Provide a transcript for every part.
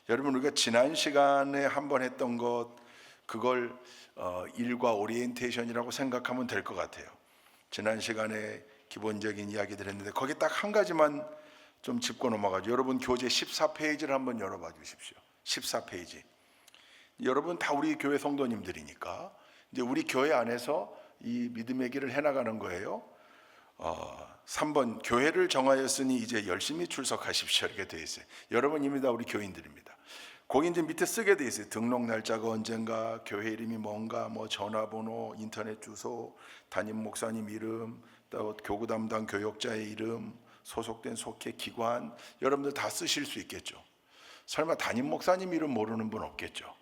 여러분, 우리가 지난 시간에 한번 했던 것, 그걸 일과 오리엔테이션이라고 생각하면 될 것 같아요. 지난 시간에 기본적인 이야기들 했는데 거기 딱 한 가지만 좀 짚고 넘어가죠. 여러분, 교재 14페이지를 한번 열어봐 주십시오. 14페이지. 여러분 다 우리 교회 성도님들이니까 이제 우리 교회 안에서 이 믿음의 길을 해나가는 거예요. 3번, 교회를 정하였으니 이제 열심히 출석하십시오, 이렇게 되어 있어요. 여러분 이미 다 우리 교인들입니다. 거기 이제 밑에 쓰게 되어 있어요. 등록 날짜가 언젠가, 교회 이름이 뭔가, 뭐 전화번호, 인터넷 주소, 담임 목사님 이름, 또 교구 담당 교역자의 이름, 소속된 속회 기관, 여러분들 다 쓰실 수 있겠죠. 설마 담임 목사님 이름 모르는 분 없겠죠.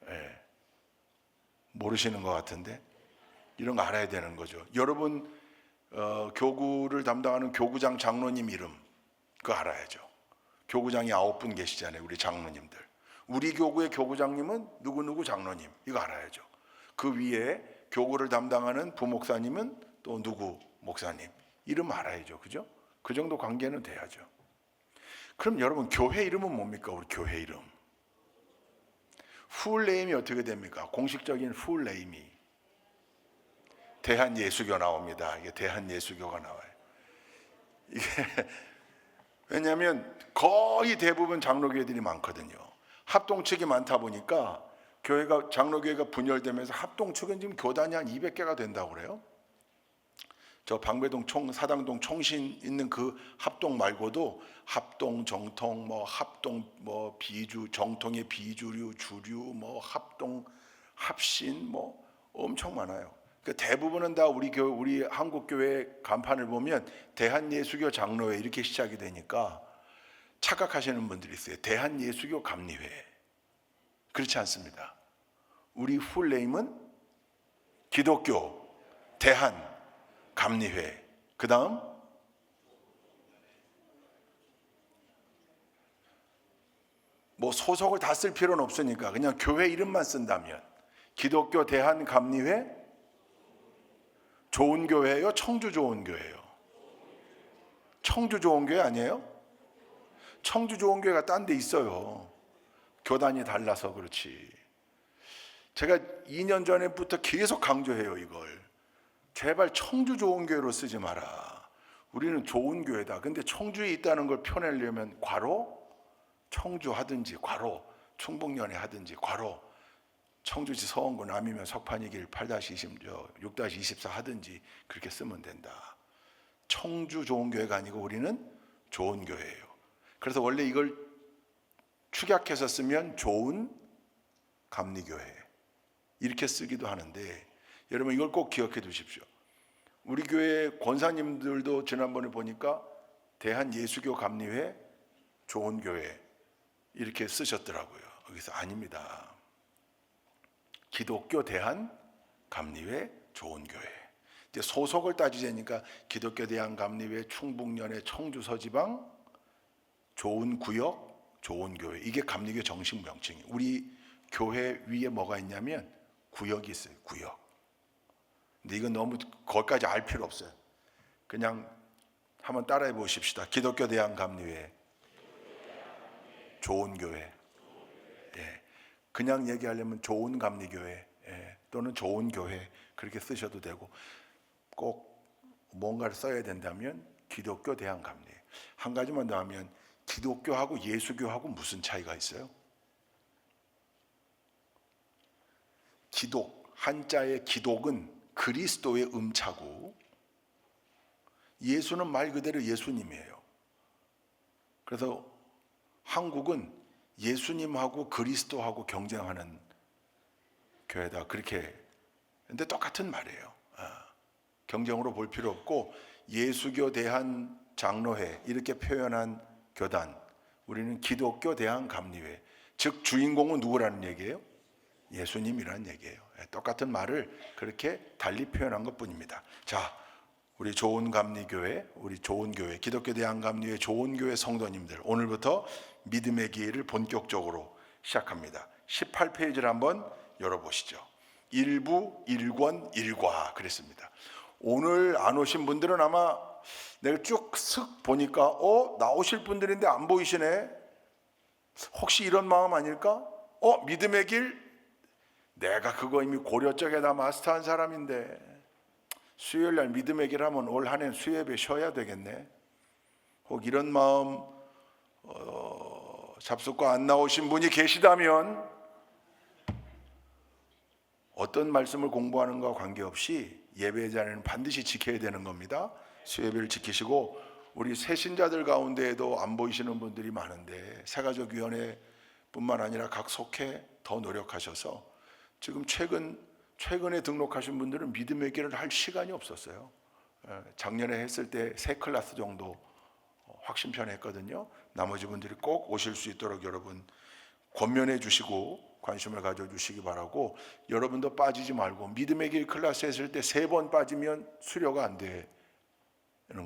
예. 모르시는 것 같은데 이런 거 알아야 되는 거죠. 여러분 교구를 담당하는 교구장 장로님 이름 그거 알아야죠. 교구장이 9분 계시잖아요, 우리 장로님들. 우리 교구의 교구장님은 누구누구 장로님, 이거 알아야죠. 그 위에 교구를 담당하는 부목사님은 또 누구 목사님 이름 알아야죠. 그죠? 그 정도 관계는 돼야죠. 그럼 여러분, 교회 이름은 뭡니까? 우리 교회 이름 풀네임이 어떻게 됩니까? 공식적인 풀네임이 대한예수교 나옵니다. 이게 대한예수교가 나와요. 이게 왜냐하면 거의 대부분 장로교회들이 많거든요. 합동측이 많다 보니까 교회가, 장로교회가 분열되면서 합동측은 지금 교단이 한 200개가 된다고 그래요. 저 방배동 사당동 총신 있는 그 합동 말고도 합동, 정통, 뭐 합동, 뭐 비주, 정통의 비주류, 주류, 뭐 합동, 합신, 뭐 엄청 많아요. 그러니까 대부분은 다 우리 한국 교회 간판을 보면 대한예수교 장로회 이렇게 시작이 되니까 착각하시는 분들이 있어요. 대한예수교 감리회. 그렇지 않습니다. 우리 풀네임은 기독교 대한 감리회. 그 다음 뭐 소속을 다 쓸 필요는 없으니까 그냥 교회 이름만 쓴다면 기독교 대한 감리회 좋은 교회예요? 청주 좋은 교회예요? 청주 좋은 교회 아니에요? 청주 좋은 교회가 딴 데 있어요. 교단이 달라서 그렇지. 제가 2년 전에부터 계속 강조해요, 이걸. 제발 청주 좋은 교회로 쓰지 마라. 우리는 좋은 교회다. 근데 청주에 있다는 걸 펴내려면 괄호 청주 하든지, 괄호 충북연회 하든지, 괄호 청주시 서원구 남이면 석판이길 8-6-24 하든지 그렇게 쓰면 된다. 청주 좋은 교회가 아니고 우리는 좋은 교회예요. 그래서 원래 이걸 축약해서 쓰면 좋은 감리교회 이렇게 쓰기도 하는데, 여러분 이걸 꼭 기억해 두십시오. 우리 교회 권사님들도 지난번에 보니까 대한예수교 감리회 좋은 교회 이렇게 쓰셨더라고요. 여기서 아닙니다. 기독교 대한 감리회 좋은 교회. 이제 소속을 따지자니까 기독교 대한 감리회 충북연회 청주 서지방 좋은 구역 좋은 교회, 이게 감리교 정식 명칭이에요. 우리 교회 위에 뭐가 있냐면 구역이 있어요. 구역. 근데 이건 너무 거기까지 알 필요 없어요. 그냥 한번 따라해 보십시다. 기독교 대한 감리회 좋은 교회. 예. 그냥 얘기하려면 좋은 감리교회, 예. 또는 좋은 교회 그렇게 쓰셔도 되고, 꼭 뭔가를 써야 된다면 기독교 대한 감리회. 한 가지만 더 하면 기독교하고 예수교하고 무슨 차이가 있어요? 기독, 한자의 기독은 그리스도의 음자고 예수는 말 그대로 예수님이에요. 그래서 한국은 예수님하고 그리스도하고 경쟁하는 교회다, 그렇게. 근데 똑같은 말이에요. 경쟁으로 볼 필요 없고 예수교 대한 장로회 이렇게 표현한 교단, 우리는 기독교 대한 감리회. 즉 주인공은 누구라는 얘기예요? 예수님이라는 얘기예요. 똑같은 말을 그렇게 달리 표현한 것뿐입니다. 자, 우리 좋은 감리교회, 우리 좋은 교회, 기독교 대한 감리회 좋은 교회 성도님들, 오늘부터 믿음의 기회를 본격적으로 시작합니다. 18페이지를 한번 열어보시죠. 일부, 일권, 일과 그랬습니다. 오늘 안 오신 분들은 아마 내가 쭉 슥 보니까 나오실 분들인데 안 보이시네. 혹시 이런 마음 아닐까? 믿음의 길? 내가 그거 이미 고려 쪽에 다 마스터한 사람인데 수요일 날 믿음의 길 하면 올 한 해 수요 예배 쉬어야 되겠네. 혹 이런 마음 잡숫고 안 나오신 분이 계시다면 어떤 말씀을 공부하는 것과 관계없이 예배 자리는 반드시 지켜야 되는 겁니다. 수요 예배를 지키시고, 우리 새신자들 가운데에도 안 보이시는 분들이 많은데 새가족위원회 뿐만 아니라 각 속회 더 노력하셔서 지금 최근에 등록하신 분들은 믿음의 길을 할 시간이 없었어요. 작년에 했을 때 3클래스 정도 확신편 했거든요. 나머지 분들이 꼭 오실 수 있도록 여러분 권면해 주시고 관심을 가져주시기 바라고, 여러분도 빠지지 말고, 믿음의 길 클래스 했을 때 3번 빠지면 수료가 안 되는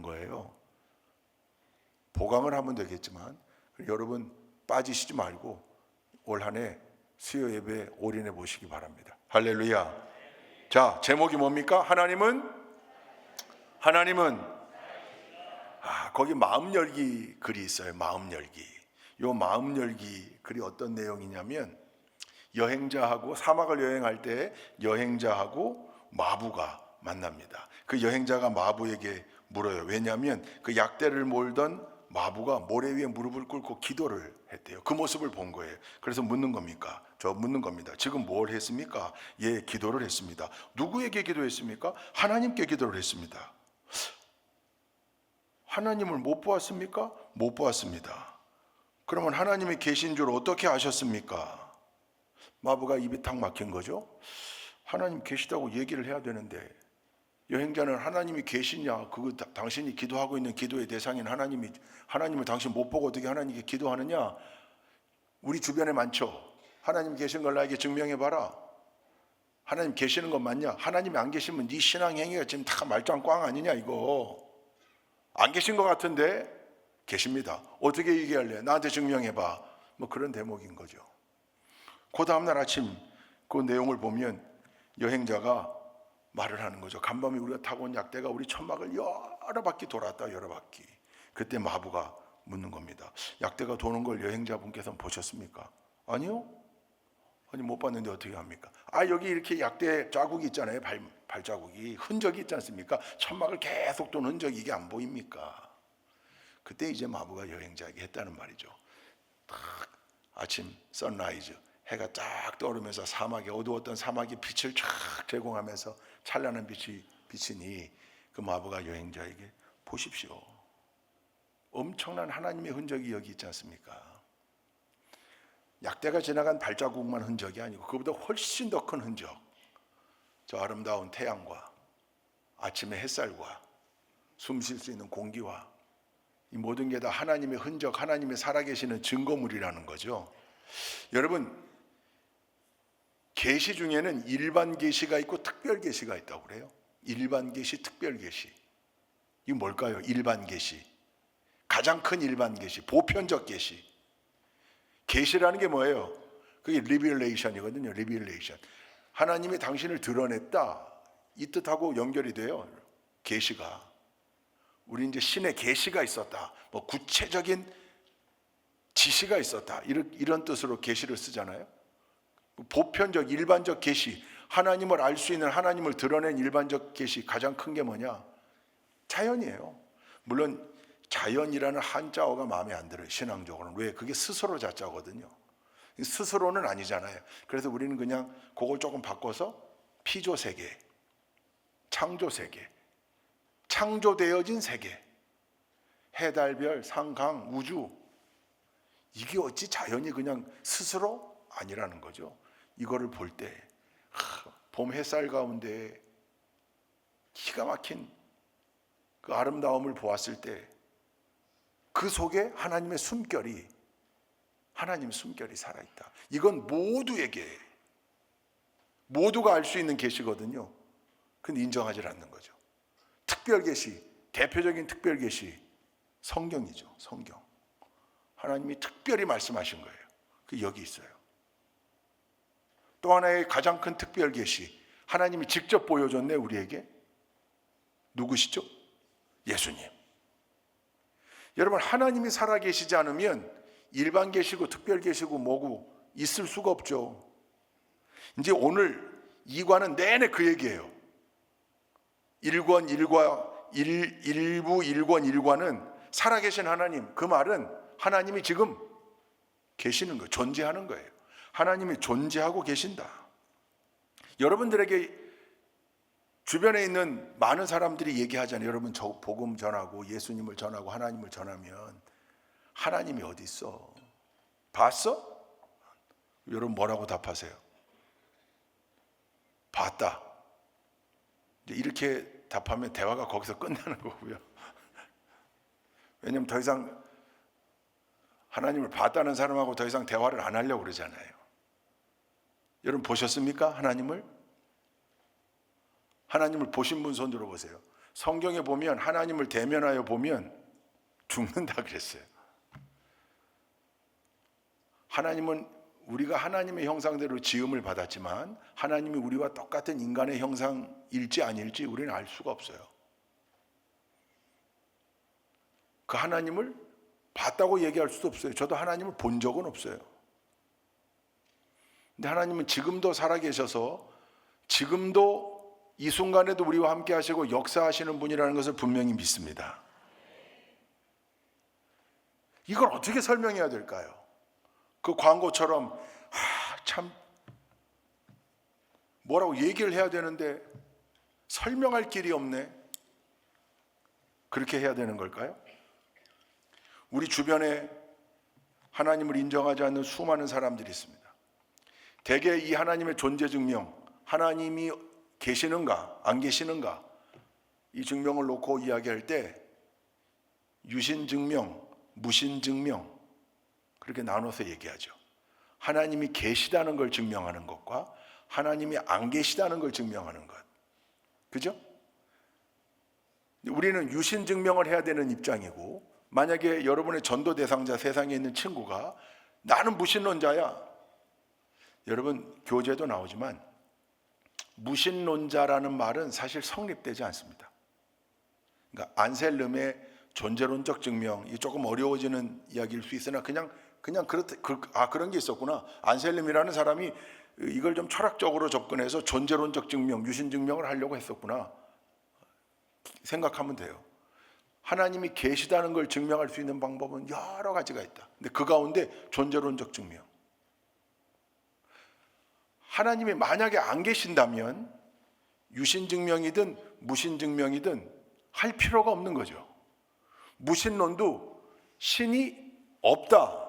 거예요. 보강을 하면 되겠지만 여러분 빠지시지 말고 올 한 해 수요 예배에 올인해 보시기 바랍니다. 할렐루야. 자, 제목이 뭡니까? 하나님은 거기 마음 열기 글이 있어요. 마음 열기. 요 마음 열기 글이 어떤 내용이냐면, 여행자하고 사막을 여행할 때 여행자하고 마부가 만납니다. 그 여행자가 마부에게 물어요. 왜냐하면 그 약대를 몰던 마부가 모래 위에 무릎을 꿇고 기도를 했대요. 그 모습을 본 거예요. 그래서 묻는 겁니다. 지금 뭘 했습니까? 예, 기도를 했습니다. 누구에게 기도했습니까? 하나님께 기도를 했습니다. 하나님을 못 보았습니까? 못 보았습니다. 그러면 하나님이 계신 줄 어떻게 아셨습니까? 마부가 입이 탁 막힌 거죠. 하나님 계시다고 얘기를 해야 되는데, 여행자는 하나님이 계시냐, 그거 당신이 기도하고 있는 기도의 대상인 하나님을 당신 못 보고 어떻게 하나님께 기도하느냐? 우리 주변에 많죠. 하나님 계신 걸 나에게 증명해 봐라. 하나님 계시는 건 맞냐? 하나님이 안 계시면 네 신앙 행위가 지금 다 말짱 꽝 아니냐 이거. 안 계신 것 같은데 계십니다. 어떻게 얘기할래? 나한테 증명해 봐. 뭐 그런 대목인 거죠. 그 다음날 아침 그 내용을 보면 여행자가 말을 하는 거죠. 간밤에 우리가 타고 온 약대가 우리 천막을 여러 바퀴 돌았다, 여러 바퀴. 그때 마부가 묻는 겁니다. 약대가 도는 걸 여행자분께서는 보셨습니까? 아니요. 아니, 못 봤는데 어떻게 합니까? 여기 이렇게 약대 자국이 있잖아요. 발자국이, 흔적이 있지 않습니까? 천막을 계속 도는 흔적이 이게 안 보입니까? 그때 이제 마부가 여행자에게 했다는 말이죠. 딱 아침 선라이즈, 해가 쫙 떠오르면서 어두웠던 사막이 빛을 쫙 제공하면서 찬란한 빛이 비치니 그 마부가 여행자에게 보십시오. 엄청난 하나님의 흔적이 여기 있지 않습니까? 약대가 지나간 발자국만 흔적이 아니고 그보다 훨씬 더 큰 흔적. 저 아름다운 태양과 아침의 햇살과 숨 쉴 수 있는 공기와 이 모든 게 다 하나님의 흔적, 하나님의 살아계시는 증거물이라는 거죠. 여러분, 계시 중에는 일반 계시가 있고 특별 계시가 있다고 그래요. 일반 계시, 특별 계시. 이게 뭘까요? 일반 계시. 가장 큰 일반 계시, 보편적 계시. 계시라는 게 뭐예요? 그게 리빌레이션이거든요. 리빌레이션. 하나님이 당신을 드러냈다, 이 뜻하고 연결이 돼요. 계시가. 우리 이제 신의 계시가 있었다, 뭐 구체적인 지시가 있었다, 이런 뜻으로 계시를 쓰잖아요. 보편적, 일반적 계시, 하나님을 알 수 있는, 하나님을 드러낸 일반적 계시, 가장 큰 게 뭐냐? 자연이에요. 물론 자연이라는 한자어가 마음에 안 들어요, 신앙적으로는. 왜? 그게 스스로 자자거든요. 스스로는 아니잖아요. 그래서 우리는 그냥 그걸 조금 바꿔서 피조세계, 창조세계, 창조되어진 세계, 해달별, 상강, 우주, 이게 어찌 자연이 그냥 스스로? 아니라는 거죠. 이거를 볼 때 봄 햇살 가운데 기가 막힌 그 아름다움을 보았을 때 그 속에 하나님의 숨결이 살아있다. 이건 모두가 알 수 있는 계시거든요. 근데 인정하지 않는 거죠. 특별 계시, 대표적인 특별 계시, 성경이죠. 성경. 하나님이 특별히 말씀하신 거예요. 그 여기 있어요. 또 하나의 가장 큰 특별 계시, 하나님이 직접 보여줬네, 우리에게. 누구시죠? 예수님. 여러분, 하나님이 살아계시지 않으면 일반 계시고 특별 계시고 뭐고 있을 수가 없죠. 이제 오늘 2과는 내내 그 얘기예요. 1권 1부 1권 1과는 살아계신 하나님, 그 말은 하나님이 지금 계시는 거예요. 존재하는 거예요. 하나님이 존재하고 계신다. 여러분들에게 주변에 있는 많은 사람들이 얘기하잖아요. 여러분 저 복음 전하고 예수님을 전하고 하나님을 전하면 하나님이 어디 있어? 봤어? 여러분 뭐라고 답하세요? 봤다. 이제 이렇게 답하면 대화가 거기서 끝나는 거고요. 왜냐하면 더 이상 하나님을 봤다는 사람하고 더 이상 대화를 안 하려고 그러잖아요. 여러분 보셨습니까? 하나님을 보신 분 손 들어보세요. 성경에 보면 하나님을 대면하여 보면 죽는다 그랬어요. 하나님은 우리가 하나님의 형상대로 지음을 받았지만 하나님이 우리와 똑같은 인간의 형상일지 아닐지 우리는 알 수가 없어요. 그 하나님을 봤다고 얘기할 수도 없어요. 저도 하나님을 본 적은 없어요. 근데 하나님은 지금도 살아계셔서 지금도 이 순간에도 우리와 함께 하시고 역사하시는 분이라는 것을 분명히 믿습니다. 이걸 어떻게 설명해야 될까요? 그 광고처럼 참 뭐라고 얘기를 해야 되는데 설명할 길이 없네. 그렇게 해야 되는 걸까요? 우리 주변에 하나님을 인정하지 않는 수많은 사람들이 있습니다. 대개 이 하나님의 존재 증명, 하나님이 계시는가 안 계시는가, 이 증명을 놓고 이야기할 때 유신 증명, 무신 증명 그렇게 나눠서 얘기하죠. 하나님이 계시다는 걸 증명하는 것과 하나님이 안 계시다는 걸 증명하는 것. 그죠? 우리는 유신 증명을 해야 되는 입장이고, 만약에 여러분의 전도 대상자 세상에 있는 친구가 나는 무신론자야. 여러분 교재도 나오지만 무신론자라는 말은 사실 성립되지 않습니다. 그러니까 안셀름의 존재론적 증명, 이 조금 어려워지는 이야기일 수 있으나 그냥 그런 게 있었구나. 안셀름이라는 사람이 이걸 좀 철학적으로 접근해서 존재론적 증명, 유신 증명을 하려고 했었구나 생각하면 돼요. 하나님이 계시다는 걸 증명할 수 있는 방법은 여러 가지가 있다. 근데 그 가운데 존재론적 증명. 하나님이 만약에 안 계신다면 유신 증명이든 무신 증명이든 할 필요가 없는 거죠. 무신론도 신이 없다.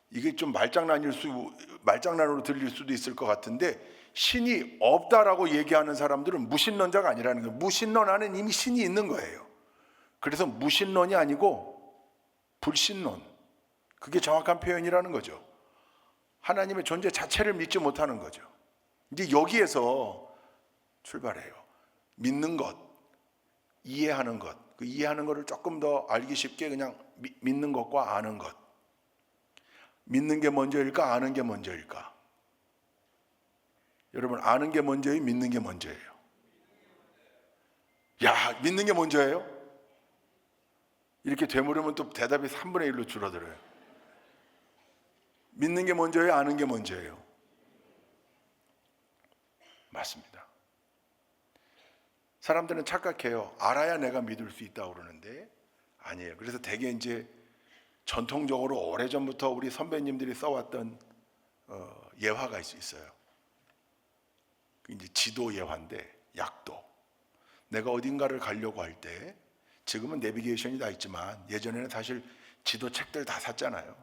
이게 좀 말장난으로 들릴 수도 있을 것 같은데, 신이 없다라고 얘기하는 사람들은 무신론자가 아니라는 거예요. 무신론 안에 이미 신이 있는 거예요. 그래서 무신론이 아니고 불신론, 그게 정확한 표현이라는 거죠. 하나님의 존재 자체를 믿지 못하는 거죠. 이제 여기에서 출발해요. 믿는 것, 이해하는 것, 그 이해하는 것을 조금 더 알기 쉽게 그냥 믿는 것과 아는 것. 믿는 게 먼저일까, 아는 게 먼저일까? 여러분, 아는 게 먼저예요, 믿는 게 먼저예요? 야, 믿는 게 먼저예요? 이렇게 되물으면 또 대답이 3분의 1로 줄어들어요. 믿는 게 먼저예요, 아는 게 먼저예요? 맞습니다. 사람들은 착각해요. 알아야 내가 믿을 수 있다고 그러는데 아니에요. 그래서 대개 이제 전통적으로 오래전부터 우리 선배님들이 써왔던 예화가 있어요. 이제 지도 예화인데, 약도. 내가 어딘가를 가려고 할 때, 지금은 내비게이션이 다 있지만 예전에는 사실 지도 책들 다 샀잖아요.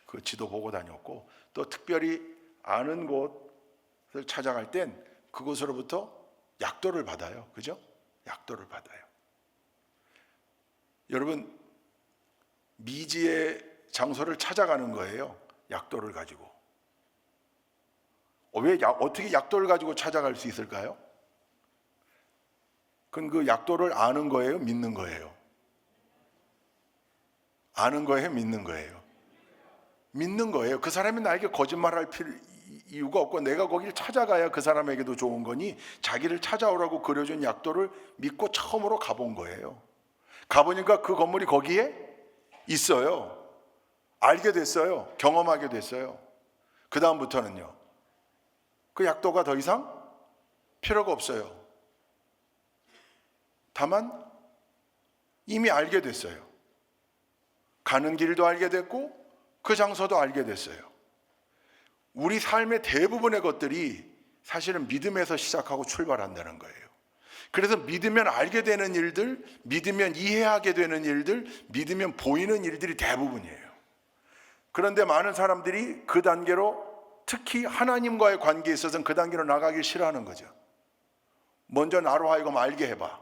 그 지도 보고 다녔고, 또 특별히 아는 곳을 찾아갈 땐 그곳으로부터 약도를 받아요. 그죠? 약도를 받아요. 여러분, 미지의 장소를 찾아가는 거예요. 약도를 가지고. 어떻게 약도를 가지고 찾아갈 수 있을까요? 그건 그 약도를 아는 거예요? 믿는 거예요? 아는 거예요? 믿는 거예요? 믿는 거예요. 그 사람이 나에게 거짓말할 이유가 없고 내가 거기를 찾아가야 그 사람에게도 좋은 거니 자기를 찾아오라고 그려준 약도를 믿고 처음으로 가본 거예요. 가보니까 그 건물이 거기에 있어요. 알게 됐어요. 경험하게 됐어요. 그 다음부터는요, 그 약도가 더 이상 필요가 없어요. 다만 이미 알게 됐어요. 가는 길도 알게 됐고 그 장소도 알게 됐어요. 우리 삶의 대부분의 것들이 사실은 믿음에서 시작하고 출발한다는 거예요. 그래서 믿으면 알게 되는 일들, 믿으면 이해하게 되는 일들, 믿으면 보이는 일들이 대부분이에요. 그런데 많은 사람들이 그 단계로, 특히 하나님과의 관계에 있어서는 그 단계로 나가길 싫어하는 거죠. 먼저 나로 하여금 알게 해봐.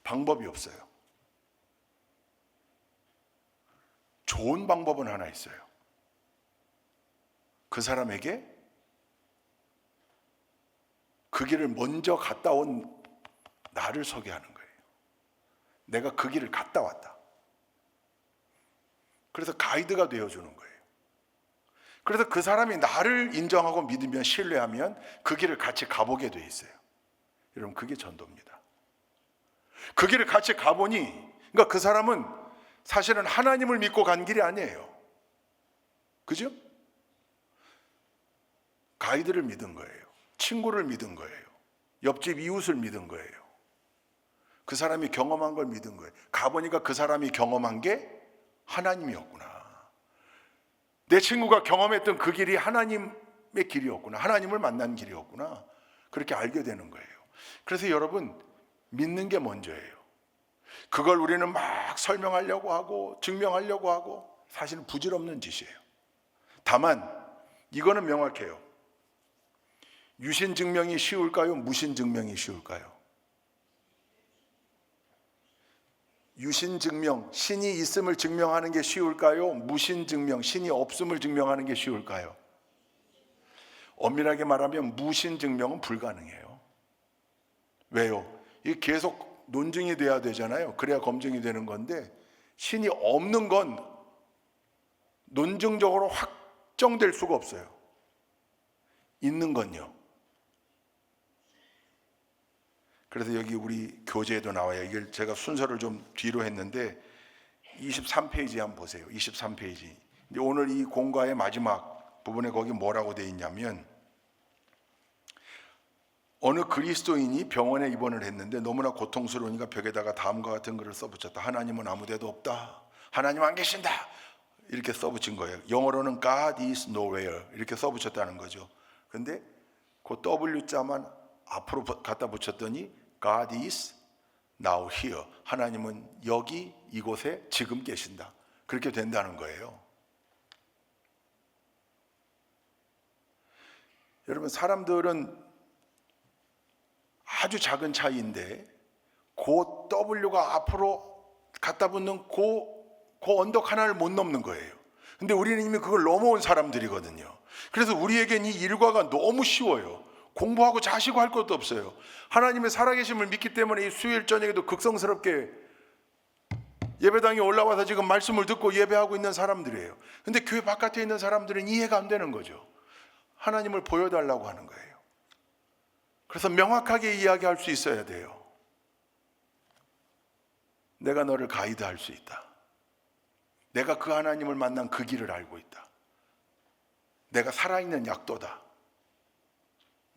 방법이 없어요. 좋은 방법은 하나 있어요. 그 사람에게 그 길을 먼저 갔다 온 나를 소개하는 거예요. 내가 그 길을 갔다 왔다. 그래서 가이드가 되어주는 거예요. 그래서 그 사람이 나를 인정하고 믿으면, 신뢰하면 그 길을 같이 가보게 돼 있어요. 여러분, 그게 전도입니다. 그 길을 같이 가보니, 그러니까 그 사람은 사실은 하나님을 믿고 간 길이 아니에요. 그죠? 가이드를 믿은 거예요. 친구를 믿은 거예요. 옆집 이웃을 믿은 거예요. 그 사람이 경험한 걸 믿은 거예요. 가보니까 그 사람이 경험한 게 하나님이었구나. 내 친구가 경험했던 그 길이 하나님의 길이었구나. 하나님을 만난 길이었구나. 그렇게 알게 되는 거예요. 그래서 여러분, 믿는 게 먼저예요. 그걸 우리는 막 설명하려고 하고 증명하려고 하고 사실은 부질없는 짓이에요. 다만 이거는 명확해요. 유신 증명이 쉬울까요? 무신 증명이 쉬울까요? 유신 증명, 신이 있음을 증명하는 게 쉬울까요? 무신 증명, 신이 없음을 증명하는 게 쉬울까요? 엄밀하게 말하면 무신 증명은 불가능해요. 왜요? 이게 계속 논증이 돼야 되잖아요. 그래야 검증이 되는 건데, 신이 없는 건 논증적으로 확정될 수가 없어요. 있는 건요. 그래서 여기 우리 교재에도 나와요. 이걸 제가 순서를 좀 뒤로 했는데 23페이지 한번 보세요. 23페이지. 오늘 이 공과의 마지막 부분에 거기 뭐라고 되어 있냐면, 어느 그리스도인이 병원에 입원을 했는데 너무나 고통스러우니까 벽에다가 다음과 같은 글을 써붙였다. 하나님은 아무데도 없다. 하나님 안 계신다. 이렇게 써붙인 거예요. 영어로는 God is nowhere 이렇게 써붙였다는 거죠. 근데 그 W자만 앞으로 갖다 붙였더니 God is now here. 하나님은 여기 이곳에 지금 계신다. 그렇게 된다는 거예요. 여러분, 사람들은 아주 작은 차이인데 그 W가 앞으로 갖다 붙는 그 언덕 하나를 못 넘는 거예요. 근데 우리는 이미 그걸 넘어온 사람들이거든요. 그래서 우리에겐 이 일과가 너무 쉬워요. 공부하고 자시고 할 것도 없어요. 하나님의 살아계심을 믿기 때문에 이 수요일 저녁에도 극성스럽게 예배당에 올라와서 지금 말씀을 듣고 예배하고 있는 사람들이에요. 근데 교회 바깥에 있는 사람들은 이해가 안 되는 거죠. 하나님을 보여달라고 하는 거예요. 그래서 명확하게 이야기할 수 있어야 돼요. 내가 너를 가이드할 수 있다. 내가 그 하나님을 만난 그 길을 알고 있다. 내가 살아있는 약도다.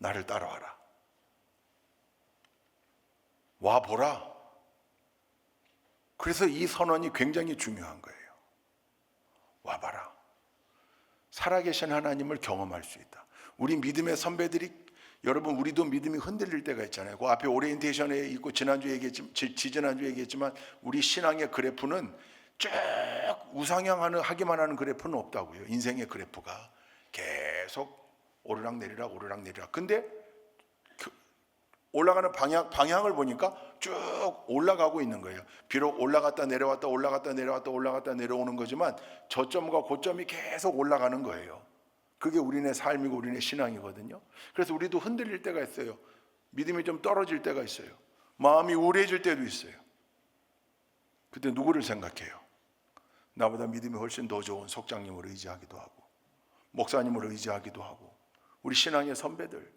나를 따라와라. 와보라. 그래서 이 선언이 굉장히 중요한 거예요. 와봐라. 살아계신 하나님을 경험할 수 있다. 우리 믿음의 선배들이, 여러분, 우리도 믿음이 흔들릴 때가 있잖아요. 그 앞에 오리엔테이션에 있고 지지난주에 얘기했지만 우리 신앙의 그래프는 쭉 우상향하기만 하는 그래프는 없다고요. 인생의 그래프가 계속 오르락내리락 오르락내리락. 근데 올라가는 방향을 보니까 쭉 올라가고 있는 거예요. 비록 올라갔다 내려왔다 올라갔다 내려왔다 올라갔다 내려오는 거지만 저점과 고점이 계속 올라가는 거예요. 그게 우리네 삶이고 우리네 신앙이거든요. 그래서 우리도 흔들릴 때가 있어요. 믿음이 좀 떨어질 때가 있어요. 마음이 우울해질 때도 있어요. 그때 누구를 생각해요? 나보다 믿음이 훨씬 더 좋은 속장님을 의지하기도 하고 목사님을 의지하기도 하고 우리 신앙의 선배들,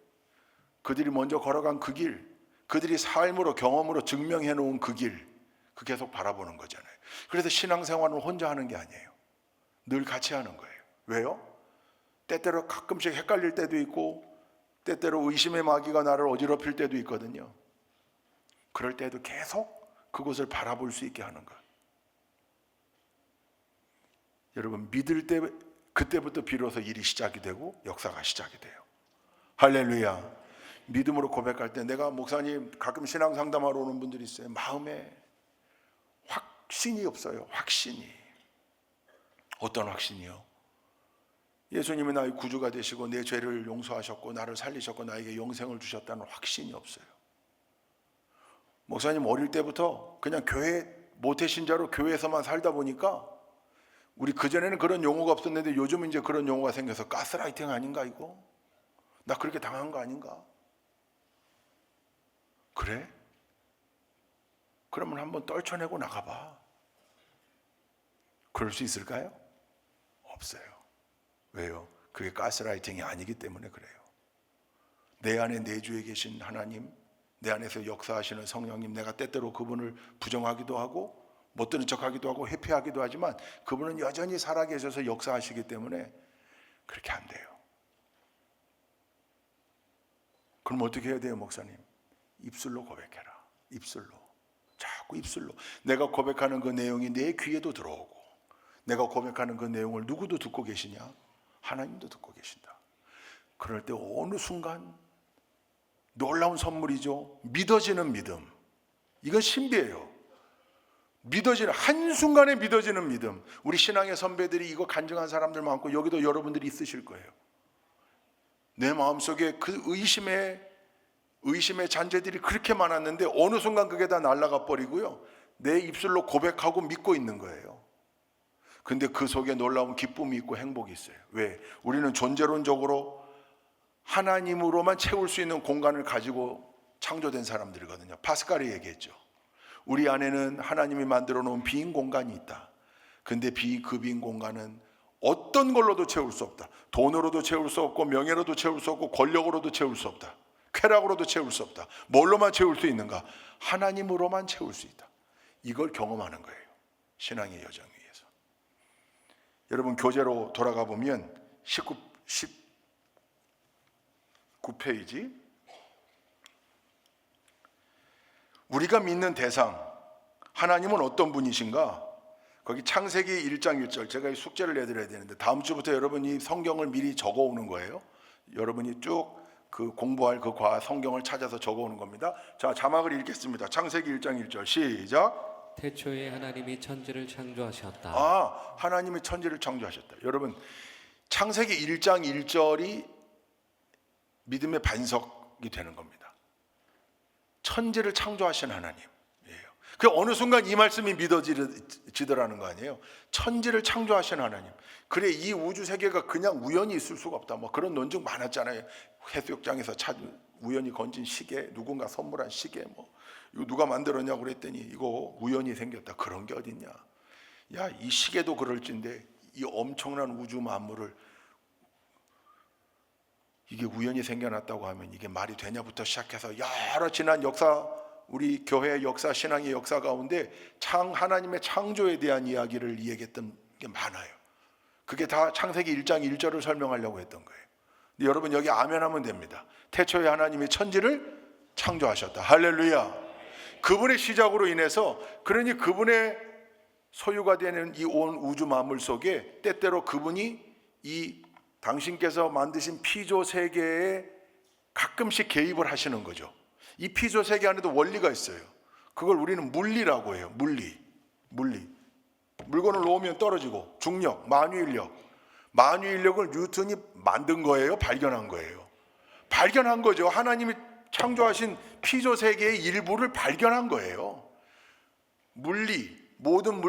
그들이 먼저 걸어간 그 길, 그들이 삶으로 경험으로 증명해 놓은 그 길, 그 계속 바라보는 거잖아요. 그래서 신앙생활은 혼자 하는 게 아니에요. 늘 같이 하는 거예요. 왜요? 때때로 가끔씩 헷갈릴 때도 있고 때때로 의심의 마귀가 나를 어지럽힐 때도 있거든요. 그럴 때도 계속 그곳을 바라볼 수 있게 하는 것. 여러분, 믿을 때 그때부터 비로소 일이 시작이 되고 역사가 시작이 돼요. 할렐루야. 믿음으로 고백할 때, 내가 목사님 가끔 신앙 상담하러 오는 분들이 있어요. 마음에 확신이 없어요. 확신이. 어떤 확신이요? 예수님이 나의 구주가 되시고 내 죄를 용서하셨고 나를 살리셨고 나에게 영생을 주셨다는 확신이 없어요. 목사님 어릴 때부터 그냥 교회 모태신자로 교회에서만 살다 보니까, 우리 그전에는 그런 용어가 없었는데 요즘은 이제 그런 용어가 생겨서 가스라이팅 아닌가 이거? 나 그렇게 당한 거 아닌가? 그래? 그러면 한번 떨쳐내고 나가봐. 그럴 수 있을까요? 없어요. 왜요? 그게 가스라이팅이 아니기 때문에 그래요. 내 안에 내주에 계신 하나님, 내 안에서 역사하시는 성령님, 내가 때때로 그분을 부정하기도 하고 못 들은 척하기도 하고 회피하기도 하지만 그분은 여전히 살아계셔서 역사하시기 때문에 그렇게 안 돼요. 그럼 어떻게 해야 돼요, 목사님? 입술로 고백해라. 입술로. 자꾸 입술로. 내가 고백하는 그 내용이 내 귀에도 들어오고, 내가 고백하는 그 내용을 누구도 듣고 계시냐? 하나님도 듣고 계신다. 그럴 때 어느 순간 놀라운 선물이죠. 믿어지는 믿음. 이건 신비예요. 믿어지는, 한순간에 믿어지는 믿음. 우리 신앙의 선배들이 이거 간증한 사람들 많고 여기도 여러분들이 있으실 거예요. 내 마음속에 그 의심의 잔재들이 그렇게 많았는데 어느 순간 그게 다 날아가 버리고요, 내 입술로 고백하고 믿고 있는 거예요. 근데 그 속에 놀라운 기쁨이 있고 행복이 있어요. 왜? 우리는 존재론적으로 하나님으로만 채울 수 있는 공간을 가지고 창조된 사람들이거든요. 파스칼이 얘기했죠. 우리 안에는 하나님이 만들어 놓은 빈 공간이 있다. 근데 그 빈 공간은 어떤 걸로도 채울 수 없다. 돈으로도 채울 수 없고 명예로도 채울 수 없고 권력으로도 채울 수 없다. 쾌락으로도 채울 수 없다. 뭘로만 채울 수 있는가? 하나님으로만 채울 수 있다. 이걸 경험하는 거예요. 신앙의 여정 위에서. 여러분, 교재로 돌아가 보면 19페이지, 우리가 믿는 대상, 하나님은 어떤 분이신가? 거기 창세기 1장 1절, 제가 이 숙제를 내드려야 되는데 다음 주부터 여러분이 성경을 미리 적어오는 거예요. 여러분이 쭉 그 공부할 그 성경을 찾아서 적어오는 겁니다. 자, 자막을 읽겠습니다. 창세기 1장 1절 시작. 태초에 하나님이 천지를 창조하셨다. 하나님이 천지를 창조하셨다. 여러분, 창세기 1장 1절이 믿음의 반석이 되는 겁니다. 천지를 창조하신 하나님이에요. 그 어느 순간 이 말씀이 믿어지더라는 거 아니에요. 천지를 창조하신 하나님. 그래, 이 우주 세계가 그냥 우연히 있을 수가 없다. 뭐 그런 논증 많았잖아요. 해수욕장에서 찾은 우연히 건진 시계, 누군가 선물한 시계, 뭐 이거 누가 만들었냐고 그랬더니 이거 우연히 생겼다. 그런 게 어딨냐? 야, 이 시계도 그럴진데 이 엄청난 우주 만물을 이게 우연히 생겨났다고 하면 이게 말이 되냐부터 시작해서 여러 지난 역사, 우리 교회의 역사, 신앙의 역사 가운데 하나님의 창조에 대한 이야기를 얘기했던 게 많아요. 그게 다 창세기 1장 1절을 설명하려고 했던 거예요. 근데 여러분, 여기 아멘 하면 됩니다. 태초에 하나님이 천지를 창조하셨다. 할렐루야. 그분의 시작으로 인해서, 그러니 그분의 소유가 되는 이 온 우주 만물 속에 때때로 그분이 이 당신께서 만드신 피조 세계에 가끔씩 개입을 하시는 거죠. 이 피조 세계 안에도 원리가 있어요. 그걸 우리는 물리라고 해요. 물리. 물건을 놓으면 떨어지고, 중력, 만유인력을 뉴턴이 만든 거예요? 발견한 거예요? 발견한 거죠. 하나님이 창조하신 피조 세계의 일부를 발견한 거예요. 물리, 모든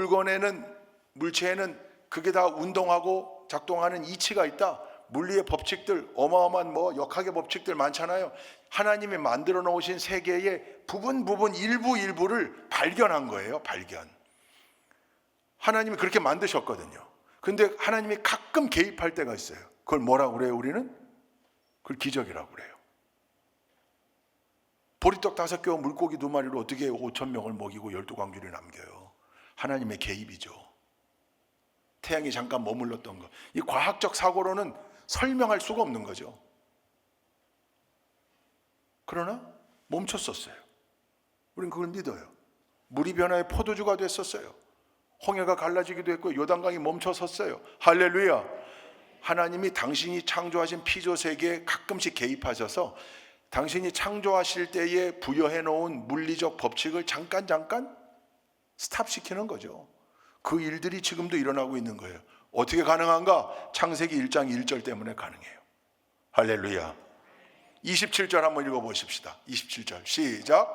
물체에는 그게 다 운동하고 작동하는 이치가 있다. 물리의 법칙들, 어마어마한 역학의 법칙들 많잖아요. 하나님이 만들어 놓으신 세계의 부분 일부를 발견한 거예요. 발견. 하나님이 그렇게 만드셨거든요. 근데 하나님이 가끔 개입할 때가 있어요. 그걸 뭐라고 그래요, 우리는? 그걸 기적이라고 그래요. 보리떡 5개와 물고기 2마리로 어떻게 5,000명을 먹이고 12광주를 남겨요? 하나님의 개입이죠. 태양이 잠깐 머물렀던 거. 이 과학적 사고로는 설명할 수가 없는 거죠. 그러나 멈췄었어요. 우린 그걸 믿어요. 물이 변화해 포도주가 됐었어요. 홍해가 갈라지기도 했고 요단강이 멈춰섰어요. 할렐루야. 하나님이 당신이 창조하신 피조 세계에 가끔씩 개입하셔서 당신이 창조하실 때에 부여해 놓은 물리적 법칙을 잠깐 스탑시키는 거죠. 그 일들이 지금도 일어나고 있는 거예요. 어떻게 가능한가? 창세기 1장 1절 때문에 가능해요. 할렐루야. 27절 한번 읽어보십시다. 27절 시작.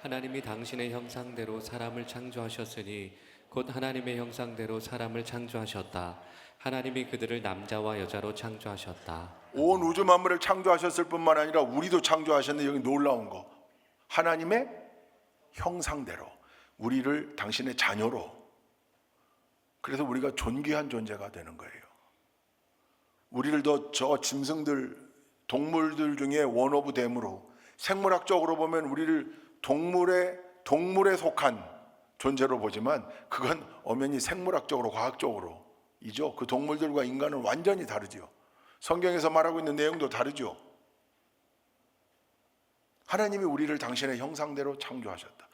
하나님이 당신의 형상대로 사람을 창조하셨으니 곧 하나님의 형상대로 사람을 창조하셨다. 하나님이 그들을 남자와 여자로 창조하셨다. 온 우주 만물을 창조하셨을 뿐만 아니라 우리도 창조하셨는데 여기 놀라운 거, 하나님의 형상대로 우리를 당신의 자녀로, 그래서 우리가 존귀한 존재가 되는 거예요. 우리를 더 저 짐승들, 동물들 중에 원 오브 댐으로, 생물학적으로 보면 우리를 동물에 속한 존재로 보지만 그건 엄연히 생물학적으로 과학적으로 이죠. 그 동물들과 인간은 완전히 다르죠. 성경에서 말하고 있는 내용도 다르죠. 하나님이 우리를 당신의 형상대로 창조하셨다.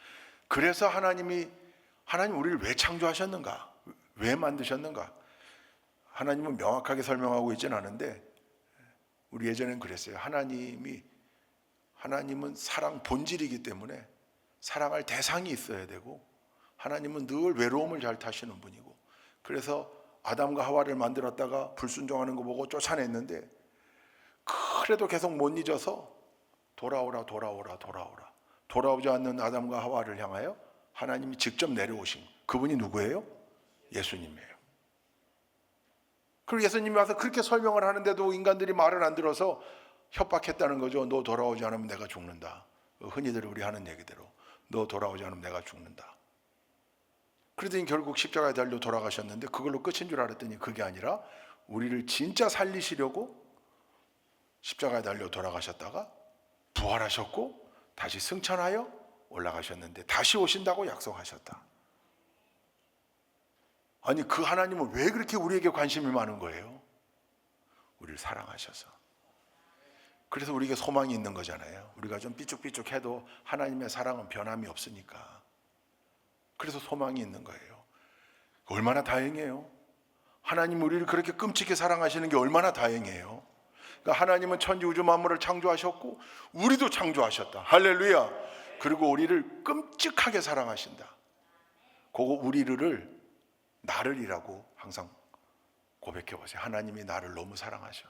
그래서 하나님 우리를 왜 창조하셨는가? 왜 만드셨는가? 하나님은 명확하게 설명하고 있지는 않은데 우리 예전엔 그랬어요. 하나님은 사랑 본질이기 때문에 사랑할 대상이 있어야 되고, 하나님은 늘 외로움을 잘 타시는 분이고, 그래서 아담과 하와를 만들었다가 불순종하는 거 보고 쫓아냈는데 그래도 계속 못 잊어서 돌아오지 않는 아담과 하와를 향하여 하나님이 직접 내려오신 그분이 누구예요? 예수님이에요. 그리고 예수님이 와서 그렇게 설명을 하는데도 인간들이 말을 안 들어서 협박했다는 거죠. 너 돌아오지 않으면 내가 죽는다. 흔히들 우리 하는 얘기대로 너 돌아오지 않으면 내가 죽는다. 그러더니 결국 십자가에 달려 돌아가셨는데 그걸로 끝인 줄 알았더니 그게 아니라 우리를 진짜 살리시려고 십자가에 달려 돌아가셨다가 부활하셨고 다시 승천하여 올라가셨는데 다시 오신다고 약속하셨다. 아니, 그 하나님은 왜 그렇게 우리에게 관심이 많은 거예요? 우리를 사랑하셔서. 그래서 우리에게 소망이 있는 거잖아요. 우리가 좀 삐죽삐죽해도 하나님의 사랑은 변함이 없으니까. 그래서 소망이 있는 거예요. 얼마나 다행이에요. 하나님 우리를 그렇게 끔찍히 사랑하시는 게 얼마나 다행이에요. 그러니까 하나님은 천지 우주 만물을 창조하셨고 우리도 창조하셨다. 할렐루야. 그리고 우리를 끔찍하게 사랑하신다. 그거 우리를 나를이라고 항상 고백해 보세요. 하나님이 나를 너무 사랑하셔.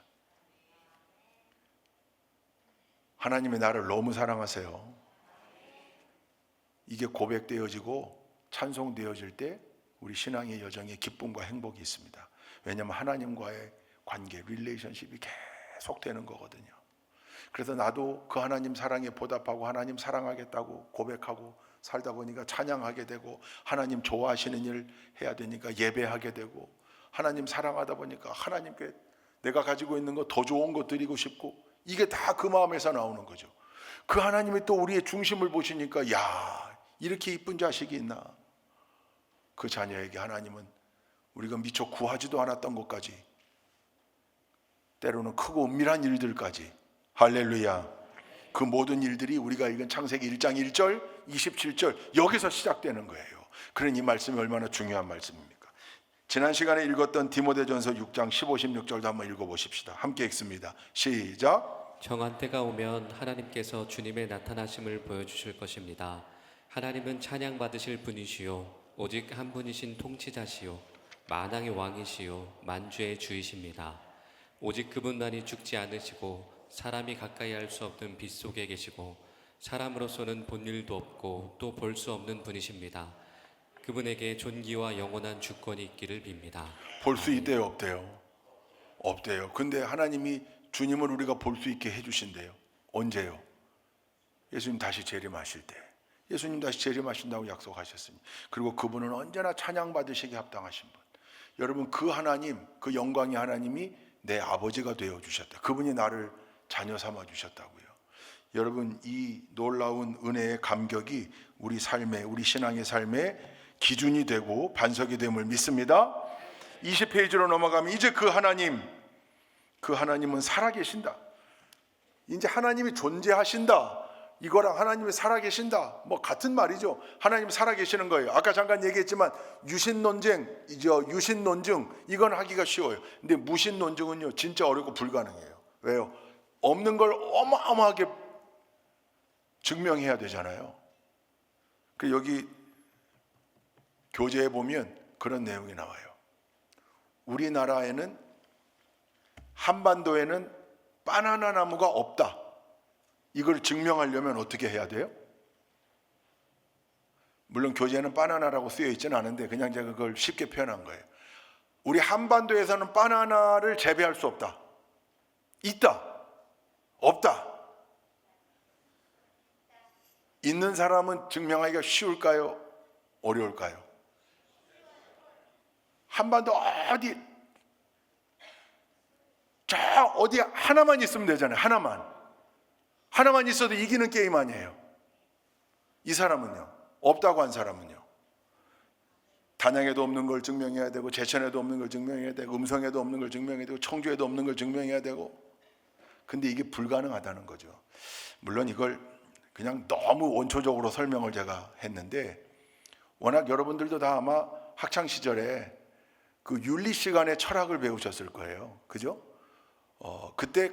하나님이 나를 너무 사랑하세요. 이게 고백되어지고 찬송되어질 때 우리 신앙의 여정에 기쁨과 행복이 있습니다. 왜냐하면 하나님과의 관계, 릴레이션십이 계속 되는 거거든요. 그래서 나도 그 하나님 사랑에 보답하고 하나님 사랑하겠다고 고백하고 살다 보니까 찬양하게 되고, 하나님 좋아하시는 일 해야 되니까 예배하게 되고, 하나님 사랑하다 보니까 하나님께 내가 가지고 있는 거 더 좋은 거 드리고 싶고, 이게 다 그 마음에서 나오는 거죠. 그 하나님이 또 우리의 중심을 보시니까 야, 이렇게 이쁜 자식이 있나. 그 자녀에게 하나님은 우리가 미처 구하지도 않았던 것까지, 때로는 크고 은밀한 일들까지, 할렐루야, 그 모든 일들이 우리가 읽은 창세기 1장 1절 27절 여기서 시작되는 거예요. 그런 이 말씀이 얼마나 중요한 말씀입니까? 지난 시간에 읽었던 디모데전서 6장 15, 16절도 한번 읽어보십시다. 함께 읽습니다. 시작. 정한 때가 오면 하나님께서 주님의 나타나심을 보여주실 것입니다. 하나님은 찬양받으실 분이시요 오직 한 분이신 통치자시요 만왕의 왕이시요 만주의 주이십니다. 오직 그분만이 죽지 않으시고 사람이 가까이 할 수 없는 빛 속에 계시고 사람으로서는 본 일도 없고 또 볼 수 없는 분이십니다. 그분에게 존귀와 영원한 주권이 있기를 빕니다. 볼 수 있대요, 없대요? 없대요. 근데 하나님이 주님을 우리가 볼 수 있게 해주신대요. 언제요? 예수님 다시 재림하실 때. 예수님 다시 재림하신다고 약속하셨으니, 그리고 그분은 언제나 찬양받으시기 합당하신 분. 여러분, 그 하나님, 그 영광의 하나님이 내 아버지가 되어주셨다. 그분이 나를 자녀 삼아 주셨다고요. 여러분, 이 놀라운 은혜의 감격이 우리 삶의, 우리 신앙의 삶의 기준이 되고 반석이 됨을 믿습니다. 20페이지로 넘어가면 이제 그 하나님은 살아계신다. 이제 하나님이 존재하신다. 이거랑 하나님이 살아계신다, 뭐 같은 말이죠. 하나님이 살아계시는 거예요. 아까 잠깐 얘기했지만 유신 논증 이건 하기가 쉬워요. 근데 무신 논증은요 진짜 어렵고 불가능해요. 왜요? 없는 걸 어마어마하게 증명해야 되잖아요. 그 여기 교재에 보면 그런 내용이 나와요. 우리나라에는 한반도에는 바나나 나무가 없다. 이걸 증명하려면 어떻게 해야 돼요? 물론 교재에는 바나나라고 쓰여 있지는 않은데 그냥 제가 그걸 쉽게 표현한 거예요. 우리 한반도에서는 바나나를 재배할 수 없다. 있다. 없다. 있는 사람은 증명하기가 쉬울까요? 어려울까요? 한반도 어디 하나만 있으면 되잖아요. 하나만 있어도 이기는 게임 아니에요. 이 사람은요, 없다고 한 사람은요, 단양에도 없는 걸 증명해야 되고, 제천에도 없는 걸 증명해야 되고, 음성에도 없는 걸 증명해야 되고, 청주에도 없는 걸 증명해야 되고. 근데 이게 불가능하다는 거죠. 물론 이걸 그냥 너무 원초적으로 설명을 제가 했는데, 워낙 여러분들도 다 아마 학창 시절에 그 윤리 시간에 철학을 배우셨을 거예요. 그죠? 그때